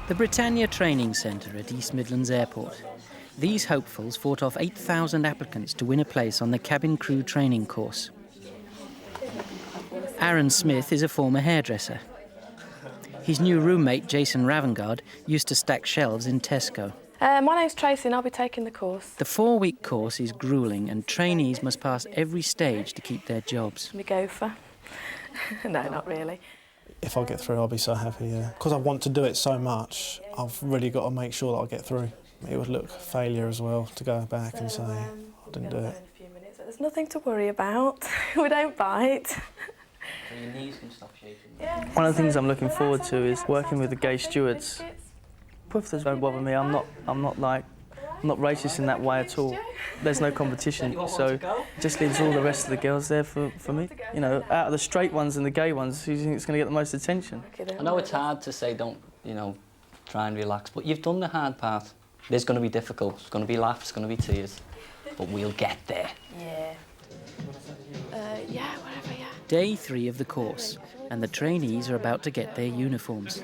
The Britannia Training Centre at East Midlands Airport. These hopefuls fought off 8,000 applicants to win a place on the cabin crew training course. Aaron Smith is a former hairdresser. His new roommate, Jason Ravengard, used to stack shelves in Tesco. My name's Tracy and I'll be taking the course. The 4-week course is gruelling and trainees must pass every stage to keep their jobs. We go for. No, not really. If I get through, I'll be so happy, yeah. Because I want to do it so much, I've really got to make sure that I get through. It would look failure as well to go back and say, I didn't do it. There's nothing to worry about. We don't bite. So your knees can stop shaking. Yeah. One of the things I'm looking forward to is working with the gay stewards. Puffers don't bother me. I'm not racist in that way at all. There's no competition, so it just leaves all the rest of the girls there for me. You know, out of the straight ones and the gay ones, who do you think is going to get the most attention? I know it's hard to say don't, try and relax, but you've done the hard part. It's going to be difficult. It's going to be laughs, it's going to be tears, but we'll get there. Yeah. Whatever, yeah. Day 3 of the course, and the trainees are about to get their uniforms,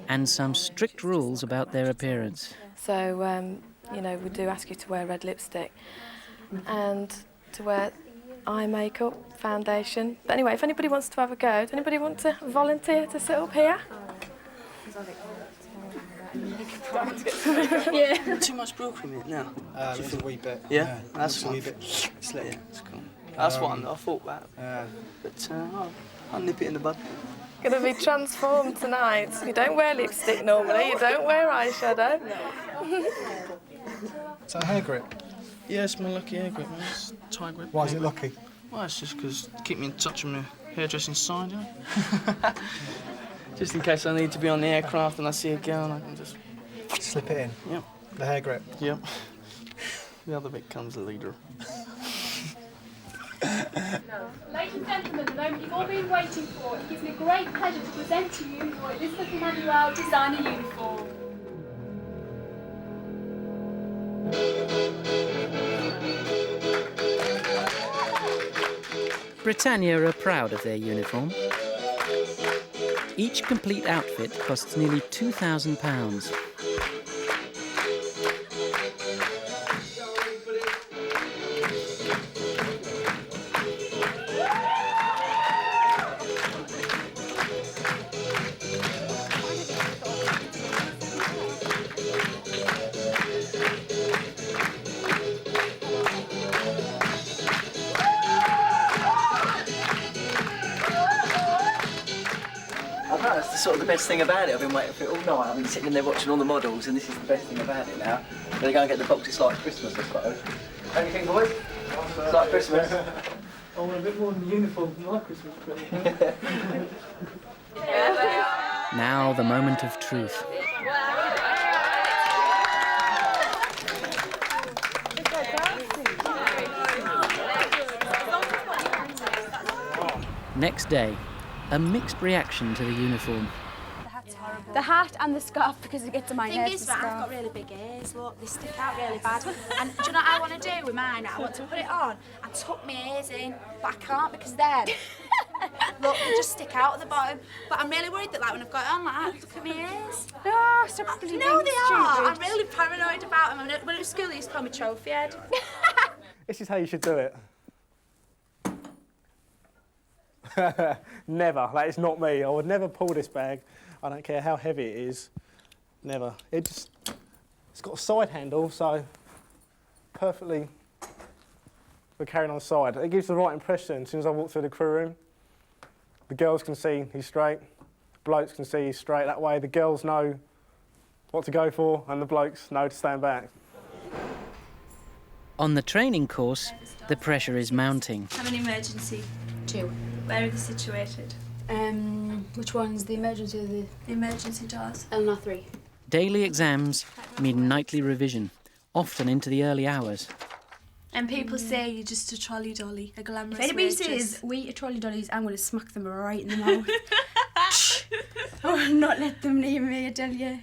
and some strict rules about their appearance. So, we do ask you to wear red lipstick and to wear eye makeup, foundation. But anyway, if anybody wants to have a go, does anybody want to volunteer to sit up here? Yeah. Too much brew cream in it now. Just a wee bit. Yeah, that's a wee fine. bit. Yeah, that's cool. That's what I thought about. But I'll nip it in the bud. Going to be transformed tonight. You don't wear lipstick normally, you don't wear eyeshadow. Is that a hair grip? Yeah, it's my lucky hair grip, man. It's tie grip. Why is it lucky? Well, it's just because keep me in touch with my hairdressing side, you know. Just in case I need to be on the aircraft and I see a girl, I can just slip it in. Yep. The hair grip. Yep. The other bit comes later. Ladies and gentlemen, the moment you've all been waiting for, it gives me great pleasure to present to you your Elizabeth Emmanuel designer uniform. Britannia are proud of their uniform. Each complete outfit costs nearly £2,000. That's sort of the best thing about it. I've been waiting for it all night. I've been sitting in there watching all the models, and this is the best thing about it now. I'm going to go and get the box. It's like Christmas, I suppose. Don't you think, boys? It's like Christmas. I want a bit more than the uniform than like Christmas. Now the moment of truth. Next day, a mixed reaction to the uniform. The hat and the scarf because it gets to my head. The thing is, I've got really big ears, look, they stick out really bad. And do you know what I want to do with mine? I want to put it on and tuck my ears in, but I can't because then, look, they just stick out at the bottom. But I'm really worried that, like, when I've got it on, like, look at my ears. No, stop being No, they are. stupid. I'm really paranoid about them. When I was at school, they used to call me trophy head. This is how you should do it. Never. That is not me. I would never pull this bag. I don't care how heavy it is. Never. It's got a side handle, so perfectly we're carrying on the side. It gives the right impression as soon as I walk through the crew room. The girls can see he's straight, blokes can see he's straight. That way the girls know what to go for and the blokes know to stand back. On the training course, the pressure is mounting. I'm an emergency. 2. Where are they situated? Which one's the emergency or the... The emergency doors. Element 3. Daily exams mean nightly revision, often into the early hours. And people say you're just a trolley dolly, a glamorous If anybody waitress. says we are trolley dollies, I'm going to smack them right in the mouth. I will not let them leave me, I tell you.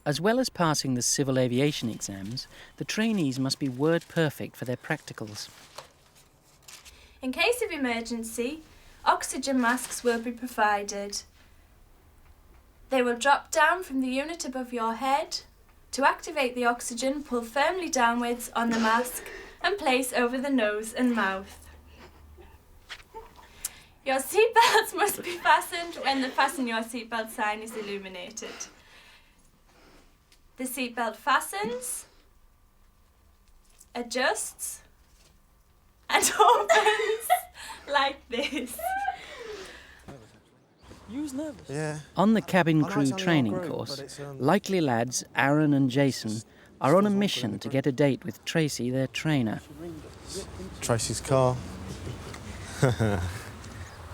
As well as passing the civil aviation exams, the trainees must be word perfect for their practicals. In case of emergency, oxygen masks will be provided. They They will drop down from the unit above your head. To activate the oxygen, pull firmly downwards on the mask and place over the nose and mouth. Your seatbelts must be fastened when the fasten your seatbelt sign is illuminated. The seatbelt fastens, adjusts, and opens like this. You was nervous? Yeah. On the cabin I know crew it's only our training group, course, but it's, likely lads Aaron and Jason are on a mission to get a date with Tracy, their trainer. Tracy's car. No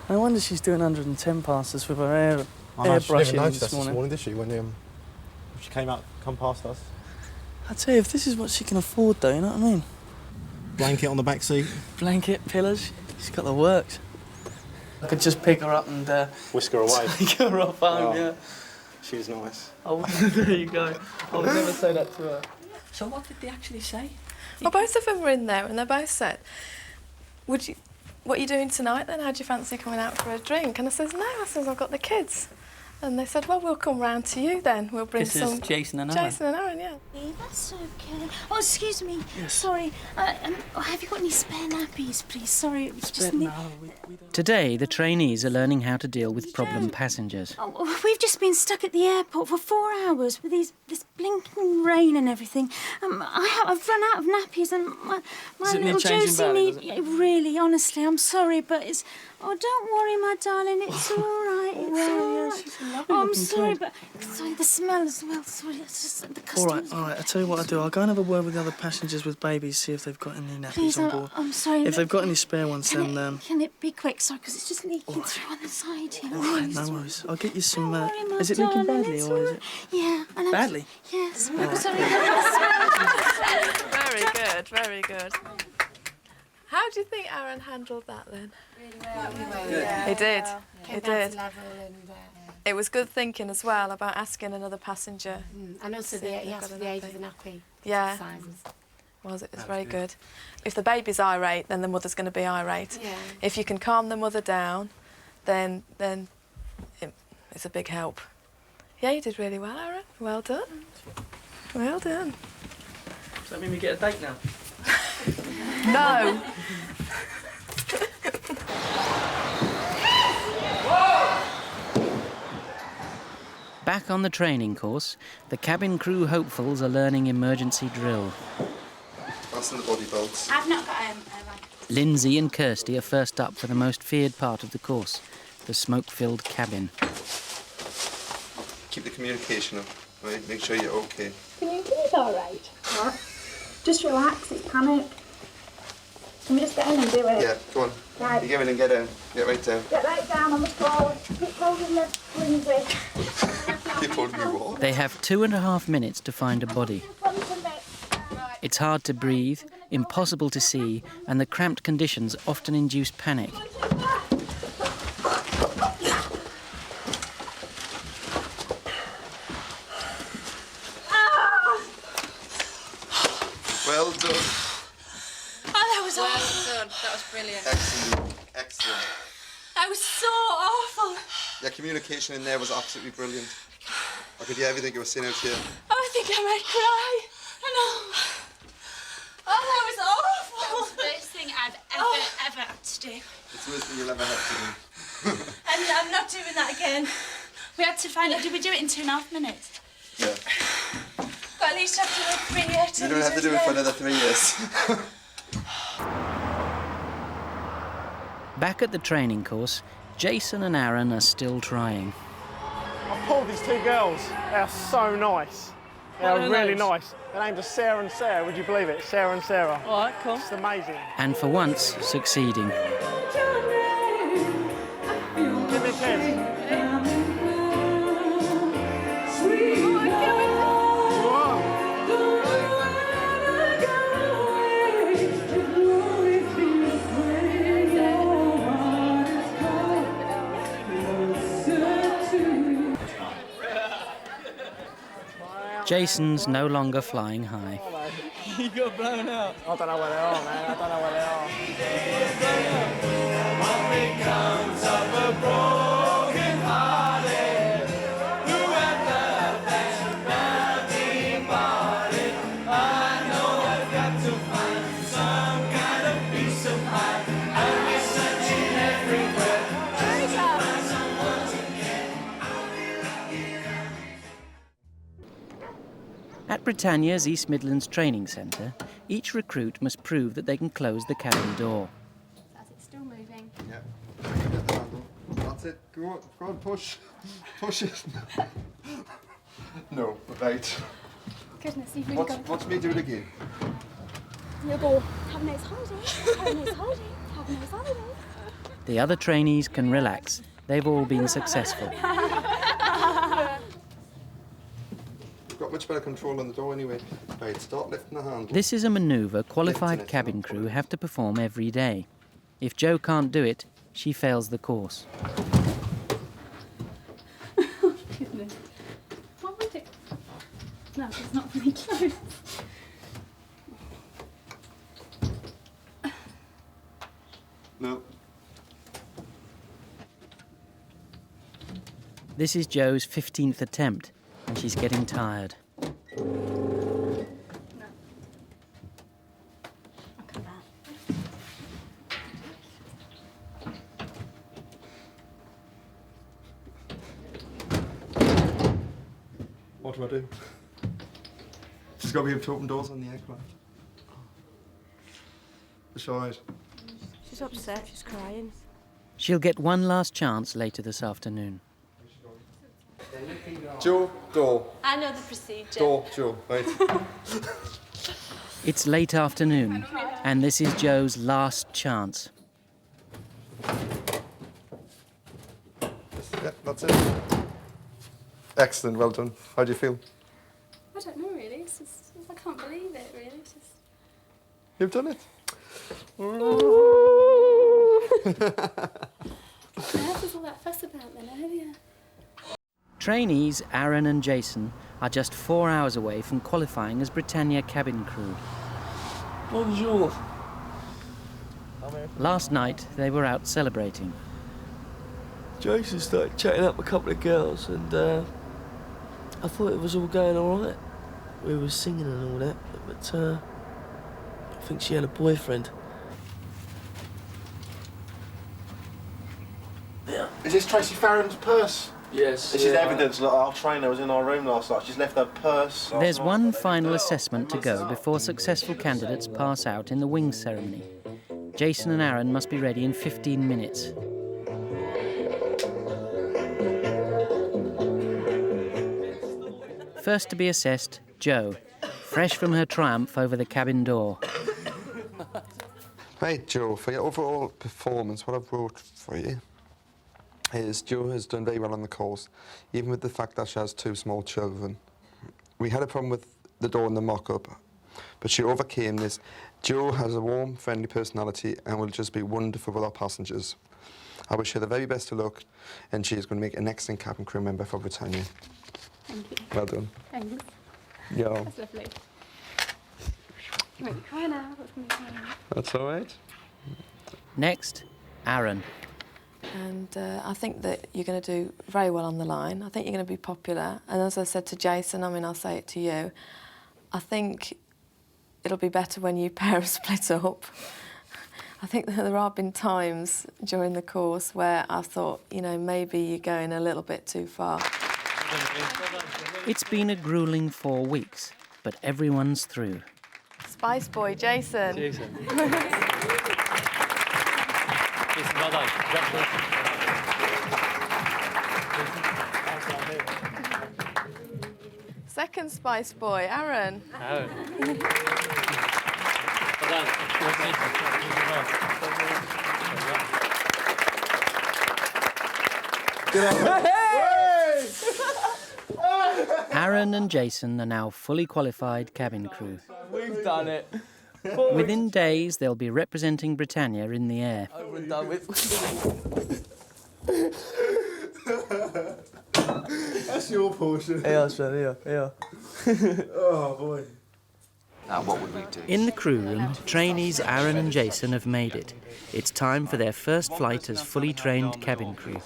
wonder she's doing 110 passes with her I know, she didn't airbrushing notice this us morning. did she, when she come past us? I tell you, if this is what she can afford, though, you know what I mean? Blanket on the back seat. Blanket, pillows, she's got the works. I could just pick her up and Whisk her away. take her off home, Oh. yeah. She's nice. There you go. I would never say that to her. So what did they actually say? Well, both of them were in there and they both said, what are you doing tonight then? How do you fancy coming out for a drink? And I says, no, I've got the kids. And they said, well, we'll come round to you then. We'll bring This some... is Jason and Aaron. Jason and Aaron, yeah. That's okay. Oh, excuse me. Sorry. Have you got any spare nappies, please? Sorry, it's just me. Today, the trainees are learning how to deal with problem passengers. Oh, we've just been stuck at the airport for 4 hours with this blinking rain and everything. I've run out of nappies and my Does it need little changing Josie badly, needs... does it? Really, honestly, I'm sorry, but it's... Oh, don't worry, my darling, it's all right, it's all right. Oh, I'm sorry, but... Sorry, the smell as well, sorry, it's just the customs... All right, I'll tell you what I'll do. I'll go and have a word with the other passengers with babies, see if they've got any nappies Please, on board. I'm sorry. If they've got any spare ones, then... Can it be quick? Sorry, because it's just leaking through on the side here. All right, no worries. I'll get you some... Don't worry, my is it leaking darling, badly, it's or is all it... Yeah. And Badly? Yes. Oh. Sorry. Very good, very good. How do you think Aaron handled that then? Really well. He did. He Came down did. to level and, It was good thinking as well about asking another passenger. And also See if he they've asked got for a the age nappy. of the nappy. Yeah. Sizes. It was very good. If the baby's irate, then the mother's going to be irate. Yeah. If you can calm the mother down, then it's a big help. Yeah, you did really well, Aaron. Well done. Well done. Does that mean we get a date now? No. Back on the training course, the cabin crew hopefuls are learning emergency drill. Fasten the body bolts. I've not got Lindsay and Kirsty are first up for the most feared part of the course, the smoke-filled cabin. Keep the communication up, right? Make sure you're okay. It's all right. What? Just relax, it's panic. Can we just get in and do it? Yeah, go on. Right. You get in and get down. Get right down. Get right down on the floor. Keep holding the Lindsay. Keep holding your wall. They have 2.5 minutes to find a body. It's hard to breathe, impossible to see, and the cramped conditions often induce panic. Well done. Oh, that was awful. Well done. That was brilliant. Excellent. Excellent. That was so awful. Your communication in there was absolutely brilliant. I could hear everything you were saying out here. Oh, I think I might cry. I know. Oh, that was awful. That was the worst thing I've ever had to do. It's the worst thing you'll ever have to do. I'm not doing that again. We had to find out. Did we do it in 2.5 minutes? Yeah. But at least have to wait 3 years. You don't have to do it for another 3 years. Back at the training course, Jason and Aaron are still trying. I pulled these two girls. They are so nice. They What are are really names? nice. Their names are Sarah and Sarah. Would you believe it? Sarah and Sarah. All right, cool. It's amazing. And for once, succeeding. Give me a kiss. Jason's no longer flying high. You got blown out. I don't know where they are, man. I don't know where they are. Comes of a broken hearted, who At Britannia's East Midlands Training Centre, each recruit must prove that they can close the cabin door. As it's still moving. Yeah. Get the handle. That's it. Go on, push. Push it. No, wait. Goodness, you've really got to... Watch me do it again. You'll go, have a nice holiday, have a nice holiday, have a nice holiday. The other trainees can relax. They've all been successful. You've got much better control on the door anyway. Right, start lifting the handle. This is a manoeuvre qualified cabin crew have to perform every day. If Jo can't do it, she fails the course. Oh, goodness. What would it... No, it's not very close. No. This is Jo's 15th attempt, and she's getting tired. No. I'll come back. What do I do? She's got to be able to open doors on the aircraft. It's all right. She's upset, she's crying. She'll get one last chance later this afternoon. Jo, door. I know the procedure. Door, Jo, right. It's late afternoon, and this is Jo's last chance. Yeah, that's it. Excellent, well done. How do you feel? I don't know, really. It's just... I can't believe it, really. It's just... You've done it. What is all that fuss about then, earlier? Trainees Aaron and Jason are just 4 hours away from qualifying as Britannia cabin crew. Bonjour. Last night, they were out celebrating. Jason started chatting up a couple of girls, and I thought it was all going all right. We were singing and all that, but I think she had a boyfriend. Is this Tracy Farron's purse? Yes. This is evidence that our trainer was in our room last night. She's left her purse. There's one final assessment to go before successful candidates pass out in the wings ceremony. Jason and Aaron must be ready in 15 minutes. First to be assessed, Jo, fresh from her triumph over the cabin door. Right, Jo, for your overall performance, what I've wrote for you is Jo has done very well on the course, even with the fact that she has 2 small children. We had a problem with the door in the mock-up, but she overcame this. Jo has a warm, friendly personality and will just be wonderful with our passengers. I wish her the very best of luck, and she is going to make an excellent cabin crew member for Britannia. Thank you. Well done. Thanks. Yeah. That's lovely. Make me cry now. What's going to be crying? That's all right. Next, Aaron. And I think that you're going to do very well on the line. I think you're going to be popular. And as I said to Jason, I mean, I'll say it to you, I think it'll be better when you pair of split up. I think that there have been times during the course where I thought, you know, maybe you're going a little bit too far. It's been a gruelling 4 weeks, but everyone's through. Spice boy, Jason. Jason. Second Spice boy, Aaron. Aaron and Jason are now fully qualified cabin crew. We've done it. Within days, they'll be representing Britannia in the air. Over and done with. That's your portion. Yeah, son, yeah. Oh, boy. Now, what would we do? In the crew room, trainees Aaron and Jason have made it. It's time for their first flight as fully trained cabin crew.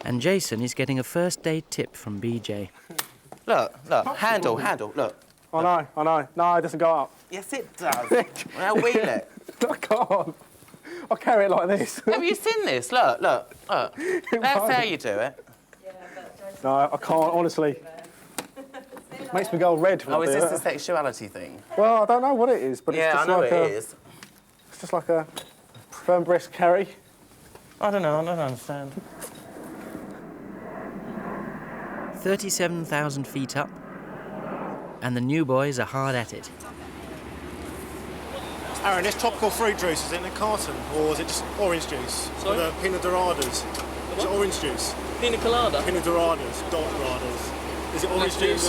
And Jason is getting a first day tip from BJ. Look, handle, look. I know. No, it doesn't go up. Yes, it does. Now wheel it. I can't. I'll carry it like this. Have you seen this? Look. That's how you do it. No, I can't, honestly. Makes me go red. when Oh, I is do this it. the sexuality thing? Well, I don't know what it is, but Yeah, it's just I know like it is. It's just like a firm breast carry. I don't know, I don't understand. 37,000 feet up, and the new boys are hard at it. Aaron, this tropical fruit juice, is it in a carton, or is it just orange juice? Sorry? The pina doradas. Is it orange juice? Pina colada. Pina doradas, doradas. Is it orange juice?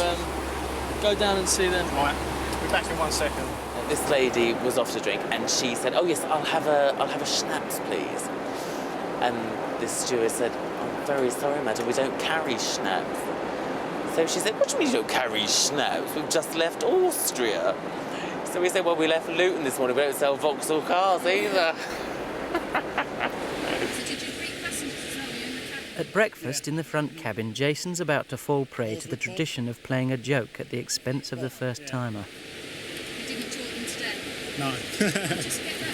Go down and see them. Right, be back in 1 second. This lady was offered a drink and she said, oh yes, I'll have a schnapps, please. And this steward said, I'm very sorry, madam, we don't carry schnapps. So she said, what do you mean you don't carry schnapps? We've just left Austria. So we said, well, we left Luton this morning, we don't sell Vauxhall cars either. At breakfast in the front cabin, Jason's about to fall prey to the tradition of playing a joke at the expense of the first-timer. You didn't talk them today? No. Just get that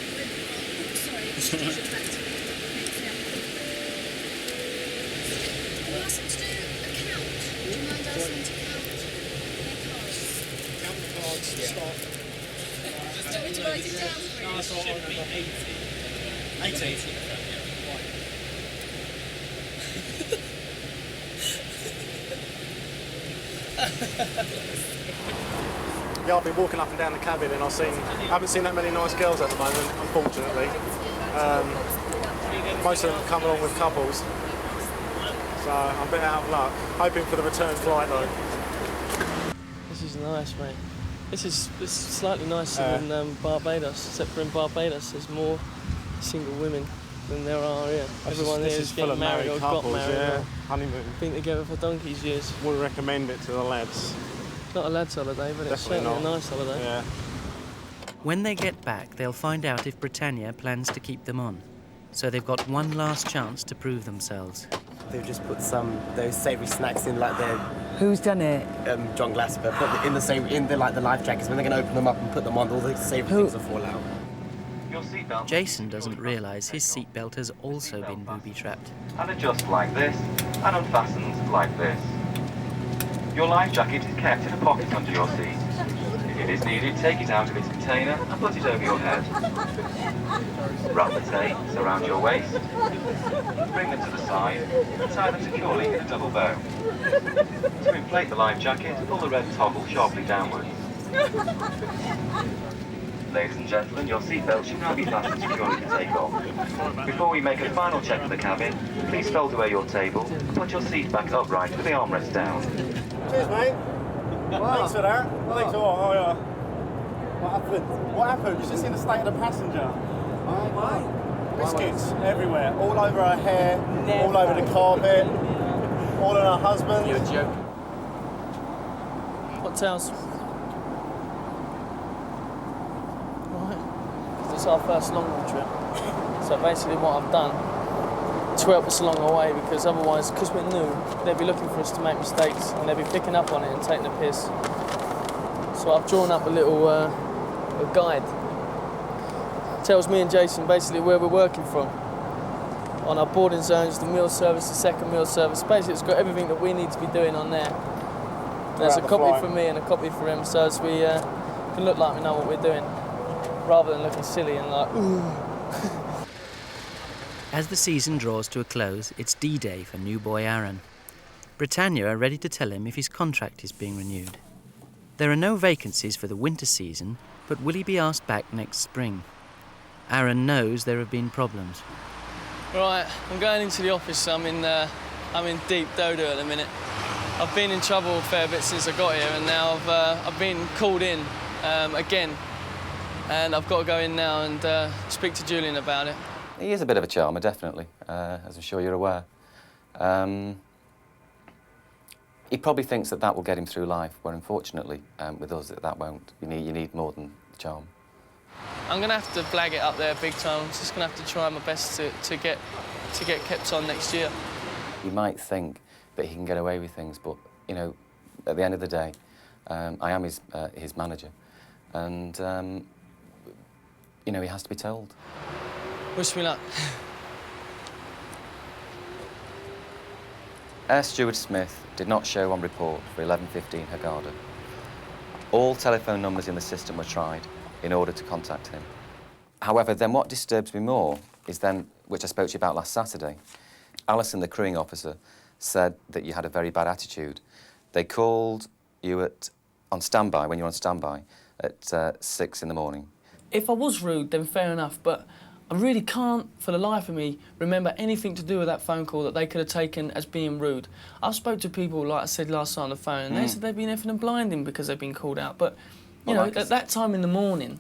sorry. You asked them to do a count. Do you mind asking them to count their cards? Count the cards, start. Do you want me to write it down for you? No, so I remember 80. 80? Yeah, I've been walking up and down the cabin and I haven't seen that many nice girls at the moment, unfortunately. Most of them come along with couples. So I'm a bit out of luck. Hoping for the return flight though. This is nice, mate. This is slightly nicer than Barbados, except for in Barbados there's more single women than there are here. Everyone here is getting married or got married. Yeah, or honeymoon. been together for donkey's years. Would recommend it to the lads. It's not a lad's holiday, but it's Definitely certainly not. a nice holiday. Yeah. When they get back, they'll find out if Britannia plans to keep them on. So they've got one last chance to prove themselves. They've just put those savoury snacks in like the Who's done it? John Glasper put in the life jackets. When they're going to open them up and put them on, all the savoury things will fall out. Jason doesn't realise his seatbelt has also been booby-trapped. And adjust like this, and unfastens like this. Your life jacket is kept in a pocket under your seat. If it is needed, take it out of its container and put it over your head. Wrap the tapes around your waist. Bring them to the side and tie them securely in a double bow. To inflate the life jacket, pull the red toggle sharply downwards. Ladies and gentlemen, your seatbelt should now be fastened securely for takeoff. Before we make a final check of the cabin, please fold away your table and put your seat back upright with the armrest down. Cheers, mate. Thanks for that. Thanks for what? Oh, yeah. What happened? What happened? You just seen the state of the passenger. Oh, why? Biscuits everywhere. All over her hair, all over the carpet, all on her husband. You're a joke. What else? It's our first long haul trip. So basically what I've done to help us along the way, because otherwise, because we're new, they'll be looking for us to make mistakes and they'll be picking up on it and taking the piss. So I've drawn up a little a guide. Tells me and Jason basically where we're working from. On our boarding zones, the meal service, the second meal service. Basically it's got everything that we need to be doing on there. There's a copy for me and a copy for him, so as we can look like we know what we're doing, rather than looking silly and like, ooh. As the season draws to a close, it's D-Day for new boy Aaron. Britannia are ready to tell him if his contract is being renewed. There are no vacancies for the winter season, but will he be asked back next spring? Aaron knows there have been problems. Right, I'm going into the office. I'm in deep dodo at the minute. I've been in trouble a fair bit since I got here, and now I've been called in again, and I've got to go in now and speak to Julian about it. He is a bit of a charmer, definitely, as I'm sure you're aware. He probably thinks that will get him through life, where unfortunately, with us, that won't. You need more than charm. I'm going to have to blag it up there big time. I'm just going to have to try my best to get kept on next year. You might think that he can get away with things, but, you know, at the end of the day, I am his manager, and, you know, he has to be told. Wish me luck. Air Steward Smith did not show on report for 11:15 Haggarda. All telephone numbers in the system were tried in order to contact him. However, then what disturbs me more is then, which I spoke to you about last Saturday, Alison, the crewing officer, said that you had a very bad attitude. They called you on standby, when you were on standby, at 6 in the morning. If I was rude, then fair enough, but I really can't, for the life of me, remember anything to do with that phone call that they could have taken as being rude. I've spoke to people, like I said last night on the phone, and they said they've been effing and blinding because they've been called out. But, you know, at that time in the morning,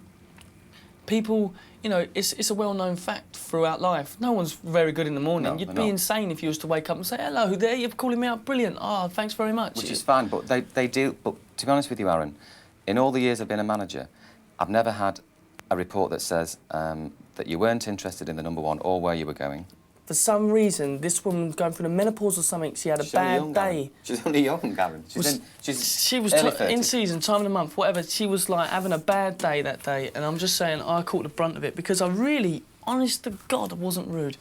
people, you know, it's a well-known fact throughout life. No one's very good in the morning. No, You'd be insane if you was to wake up and say, hello, there, you're calling me out, brilliant. Oh, thanks very much. Which is fine, but they do. But to be honest with you, Aaron, in all the years I've been a manager, I've never had a report that says that you weren't interested in the number one or where you were going. For some reason, this woman going through the menopause or something, she had a bad day. She's only young, Gavin. She was in season, time of the month, whatever. She was like having a bad day that day, and I'm just saying I caught the brunt of it because I really, honest to God, I wasn't rude.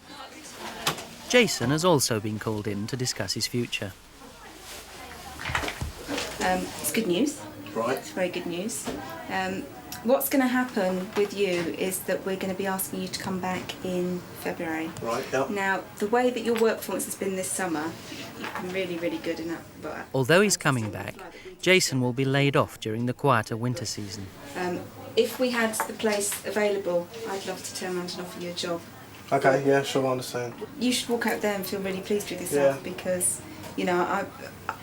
Jason has also been called in to discuss his future. It's good news. Right. It's very good news. What's going to happen with you is that we're going to be asking you to come back in February. Right, yep. Now, the way that your work performance has been this summer, you've been really, really good in that. But Although he's coming back, Jason will be laid off during the quieter winter season. if we had the place available, I'd love to turn around and offer you a job. Okay, yeah, sure, I understand. You should walk out there and feel really pleased with yourself because, you know, I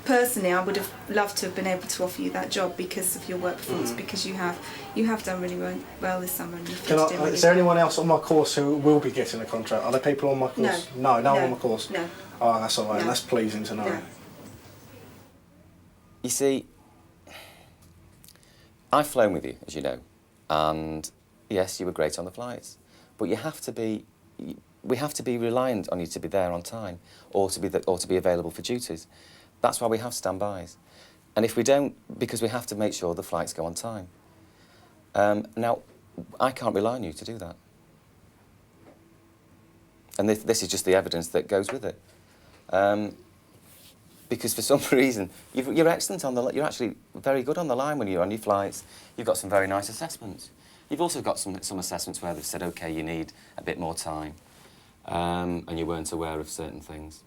would have loved to have been able to offer you that job because of your work performance, because you have done really well this summer. And Is there anyone else on my course who will be getting a contract? Are there people on my course? No one on my course? No. Oh, that's all right. No. That's pleasing to know. No. You see, I've flown with you, as you know, and yes, you were great on the flights, but we have to be reliant on you to be there on time, or to be available for duties. That's why we have standbys, and if we don't, because we have to make sure the flights go on time. Now, I can't rely on you to do that, and this is just the evidence that goes with it. Because for some reason, you're excellent on you're actually very good on the line when you're on your flights. You've got some very nice assessments. You've also got some assessments where they've said, OK, you need a bit more time, and you weren't aware of certain things.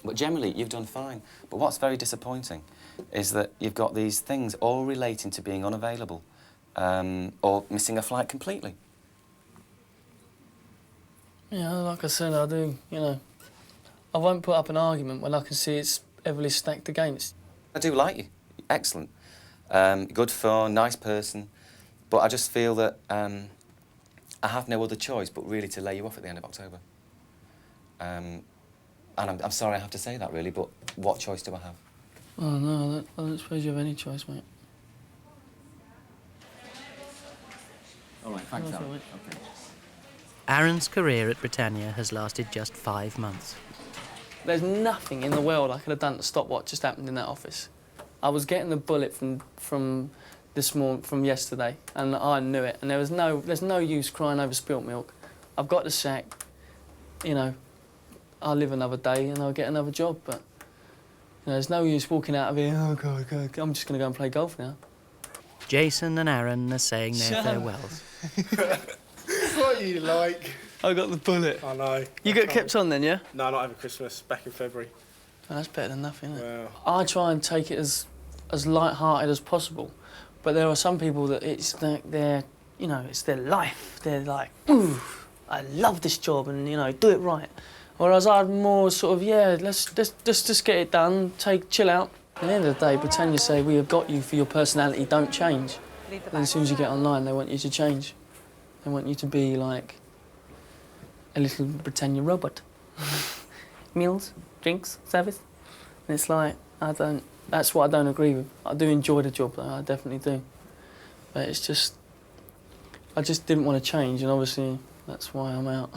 But generally, you've done fine. But what's very disappointing is that you've got these things all relating to being unavailable or missing a flight completely. Yeah, like I said, I do, you know. I won't put up an argument when I can see it's heavily stacked against. I do like you. Excellent. Good fun, nice person. But I just feel that I have no other choice but really to lay you off at the end of October. And I'm sorry I have to say that, really, but what choice do I have? Oh, no, I don't suppose you have any choice, mate. All right, thanks, Aaron. Okay. Aaron's career at Britannia has lasted just 5 months. There's nothing in the world I could have done to stop what just happened in that office. I was getting the bullet from yesterday, and I knew it. And there's no use crying over spilt milk. I've got the sack. You know, I'll live another day and I'll get another job. But you know, there's no use walking out of here. Oh God, I'm just going to go and play golf now. Jason and Aaron are saying their farewells. What you like? I got the bullet. I know. You got kept on then, yeah? No, not over Christmas. Back in February. Oh, that's better than nothing, isn't it? Wow. I try and take it as light-hearted as possible, but there are some people that it's their, you know, it's their life. They're like, ooh, I love this job, and you know, do it right. Whereas I'm more sort of, yeah, let's just get it done. Chill out. At the end of the day, Britannia say we have got you for your personality. Don't change. And as soon as you get online, they want you to change. They want you to be like a little Britannia robot. Meals, drinks, service. And it's like, that's what I don't agree with. I do enjoy the job, though, I definitely do. But it's just, I just didn't want to change, and obviously that's why I'm out.